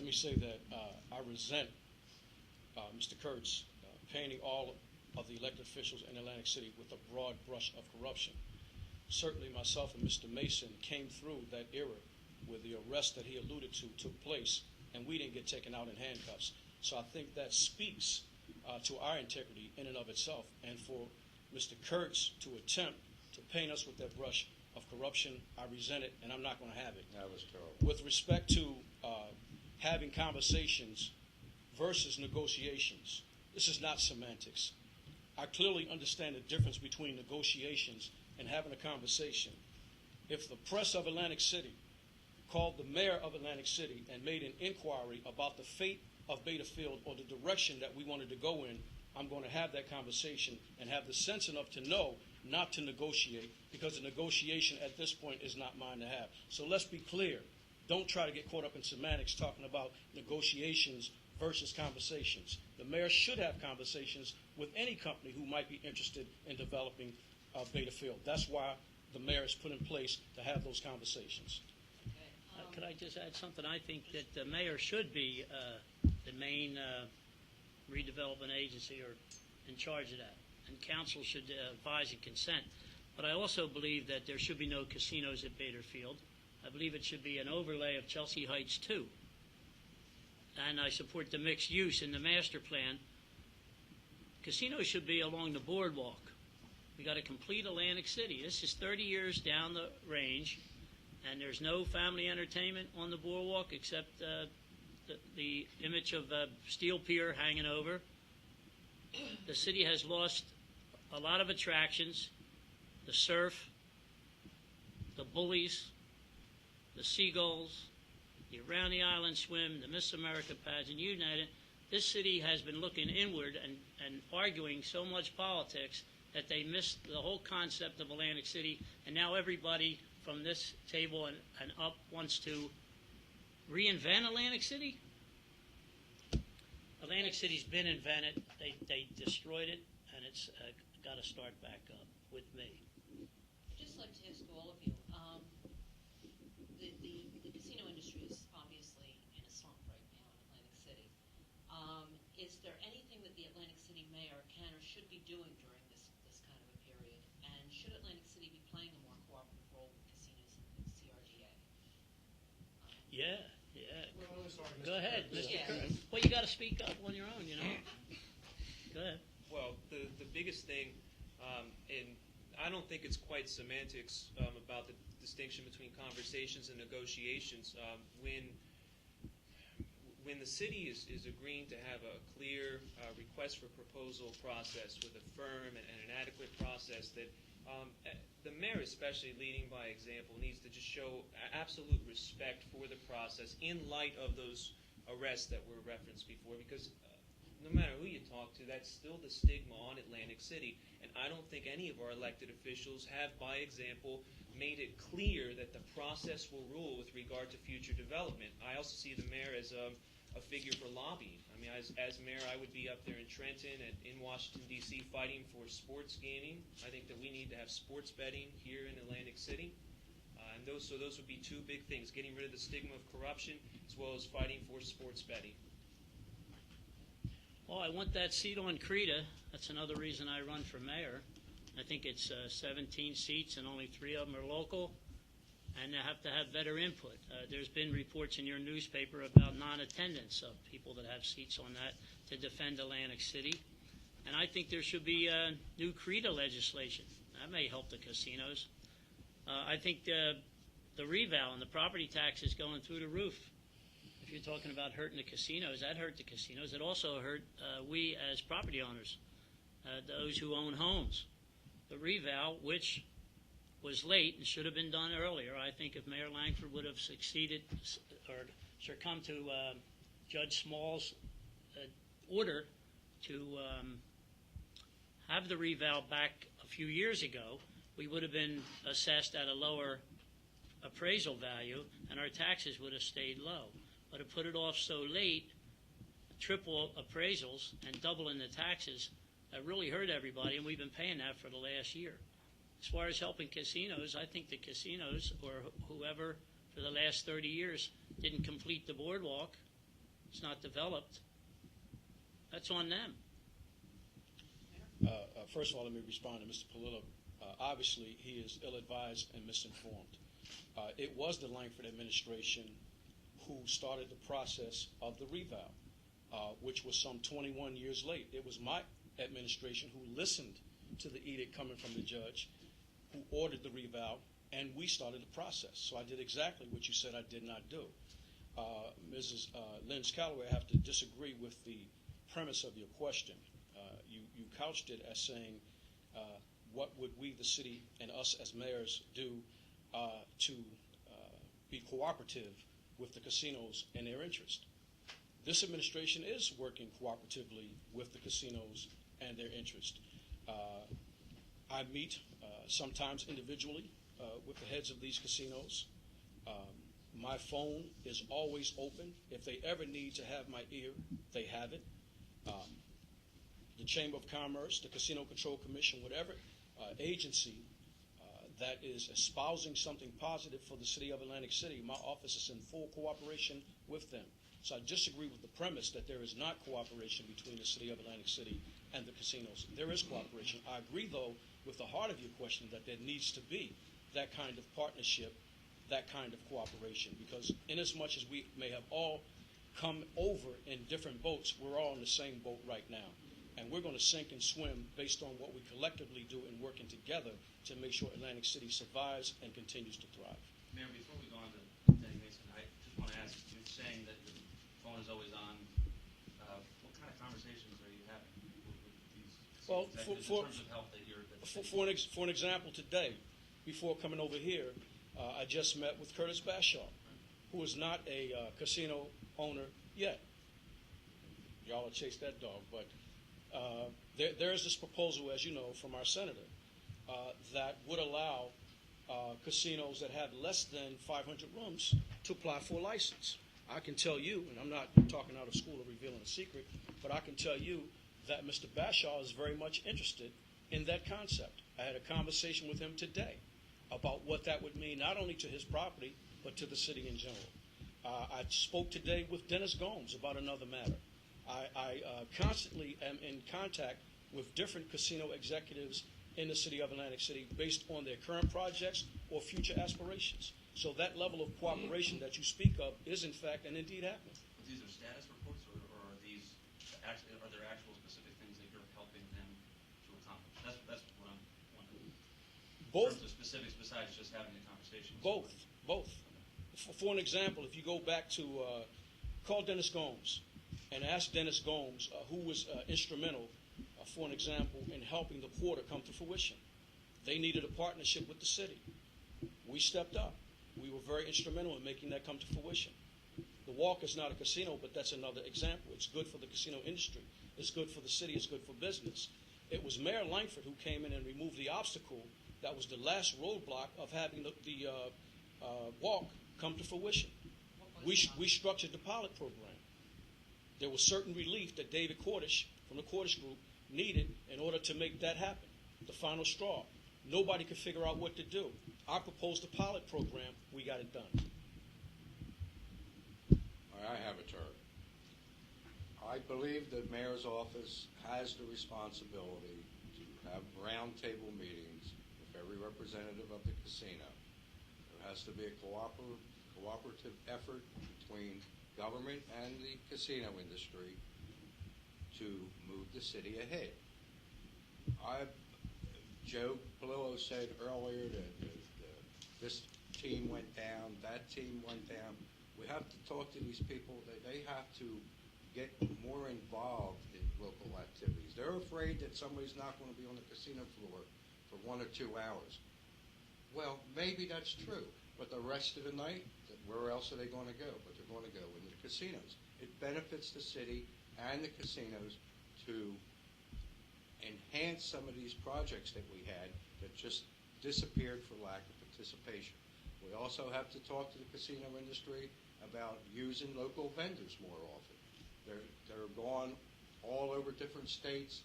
let me say that I resent Mr. Kurtz painting all of the elected officials in Atlantic City with a broad brush of corruption. Certainly myself and Mr. Mason came through that era where the arrest that he alluded to took place, and we didn't get taken out in handcuffs. So I think that speaks to our integrity in and of itself. And for Mr. Kurtz to attempt to paint us with that brush of corruption, I resent it, and I'm not going to have it. That was terrible. With respect to having conversations versus negotiations, this is not semantics. I clearly understand the difference between negotiations and having a conversation. If the press of Atlantic City called the mayor of Atlantic City and made an inquiry about the fate of Beta Field or the direction that we wanted to go in, I'm going to have that conversation and have the sense enough to know not to negotiate, because the negotiation at this point is not mine to have. So let's be clear. Don't try to get caught up in semantics talking about negotiations versus conversations. The mayor should have conversations with any company who might be interested in developing Beta Field. That's why the mayor is put in place to have those conversations. Could I just add something? I think that the mayor should be the main redevelopment agency or in charge of that, and council should advise and consent. But I also believe that there should be no casinos at Beta Field. I believe it should be an overlay of Chelsea Heights too. And I support the mixed use in the master plan. Casinos should be along the boardwalk. We got to complete Atlantic City. This is 30 years down the range, and there's no family entertainment on the boardwalk except the image of Steel Pier hanging over. The city has lost a lot of attractions: the surf, the bullies, the seagulls, the Around the Island swim, the Miss America pageant, you name it. This city has been looking inward and arguing so much politics that they missed the whole concept of Atlantic City, and now everybody from this table and up wants to reinvent Atlantic City. Atlantic City's been invented. They destroyed it, and it's got to start back up with me. I'd just like to ask all of you, the casino industry is obviously in a slump right now in Atlantic City. Is there anything that the Atlantic City mayor can or should be doing during this kind of a period? And should Atlantic City be playing a more cooperative role with casinos and CRDA? Yeah. Well, sorry, Go ahead, Mr. Yeah. Kurtz. Well, you got to speak up on your own, you know. Go ahead. Well, the biggest thing, and I don't think it's quite semantics about the distinction between conversations and negotiations. When the city is agreeing to have a clear request for proposal process with a firm and an adequate process, that the mayor, especially leading by example, needs to just show absolute respect for the process in light of those arrests that were referenced before, because no matter who you talk to, that's still the stigma on Atlantic City. And I don't think any of our elected officials have, by example, made it clear that the process will rule with regard to future development. I also see the mayor as a figure for lobbying. I mean, as mayor, I would be up there in Trenton and in Washington, D.C., fighting for sports gaming. I think that we need to have sports betting here in Atlantic City. And those would be two big things: getting rid of the stigma of corruption, as well as fighting for sports betting. Well, I want that seat on Creta. That's another reason I run for mayor. I think it's 17 seats, and only 3 of them are local, and they have to have better input. There's been reports in your newspaper about non-attendance of people that have seats on that to defend Atlantic City. And I think there should be new Creta legislation. That may help the casinos. I think the reval and the property tax is going through the roof. If you're talking about hurting the casinos, that hurt the casinos. It also hurt we as property owners, those who own homes. The reval, which was late and should have been done earlier, I think if Mayor Langford would have succeeded or succumbed to Judge Small's order to have the reval back a few years ago, we would have been assessed at a lower appraisal value and our taxes would have stayed low. But to put it off so late, triple appraisals and doubling the taxes, that really hurt everybody, and we've been paying that for the last year. As far as helping casinos, I think the casinos, or whoever for the last 30 years, didn't complete the boardwalk, it's not developed, that's on them. First of all, let me respond to Mr. Polillo. Obviously, he is ill-advised and misinformed. It was the Langford administration who started the process of the revow, which was some 21 years late. It was my administration who listened to the edict coming from the judge, who ordered the revow, and we started the process. So I did exactly what you said I did not do. Mrs. Lynch Calloway, I have to disagree with the premise of your question. You couched it as saying, what would we, the city, and us as mayors do to be cooperative with the casinos and their interest? This administration is working cooperatively with the casinos and their interest. I meet sometimes individually with the heads of these casinos. My phone is always open. If they ever need to have my ear, they have it. The Chamber of Commerce, the Casino Control Commission, whatever agency that is espousing something positive for the city of Atlantic City, my office is in full cooperation with them. So I disagree with the premise that there is not cooperation between the city of Atlantic City and the casinos. There is cooperation. I agree, though, with the heart of your question that there needs to be that kind of partnership, that kind of cooperation, because inasmuch as we may have all come over in different boats, we're all in the same boat right now. And we're going to sink and swim based on what we collectively do in working together to make sure Atlantic City survives and continues to thrive. Mayor, before we go on to Denny Mason, I just want to ask, you're saying that your phone is always on. What kind of conversations are you having with these executives in terms of help that you're... For an example, today, before coming over here, I just met with Kurtz Bashaw, who is not a casino owner yet. Y'all will chase that dog, but there's this proposal, as you know, from our senator that would allow casinos that have less than 500 rooms to apply for a license. I can tell you, and I'm not talking out of school or revealing a secret, but I can tell you that Mr. Bashaw is very much interested in that concept. I had a conversation with him today about what that would mean, not only to his property, but to the city in general. I spoke today with Dennis Gomes about another matter. I constantly am in contact with different casino executives in the city of Atlantic City based on their current projects or future aspirations. So that level of cooperation that you speak of is in fact and indeed happening. But these are status reports, or are there actual specific things that you're helping them to accomplish? That's what I'm wondering. Both. In terms of specifics besides just having a conversation. Both. For an example, if you go back to call Dennis Gomes and ask Dennis Gomes who was instrumental, for an example, in helping the quarter come to fruition. They needed a partnership with the city. We stepped up. We were very instrumental in making that come to fruition. The Walk is not a casino, but that's another example. It's good for the casino industry. It's good for the city. It's good for business. It was Mayor Langford who came in and removed the obstacle that was the last roadblock of having the Walk come to fruition. We structured the pilot program. There was certain relief that David Cordish from the Cordish Group needed in order to make that happen. The final straw. Nobody could figure out what to do. I proposed a pilot program. We got it done. I have a turn. I believe the mayor's office has the responsibility to have roundtable meetings with every representative of the casino. There has to be a cooperative effort between government and the casino industry to move the city ahead. Joe Polillo said earlier that this team went down, that team went down. We have to talk to these people. They have to get more involved in local activities. They're afraid that somebody's not going to be on the casino floor for 1 or 2 hours. Well, maybe that's true, but the rest of the night, where else are they going to go? But they're going to go into the casinos. It benefits the city and the casinos to enhance some of these projects that we had that just disappeared for lack of participation. We also have to talk to the casino industry about using local vendors more often. They're gone all over different states.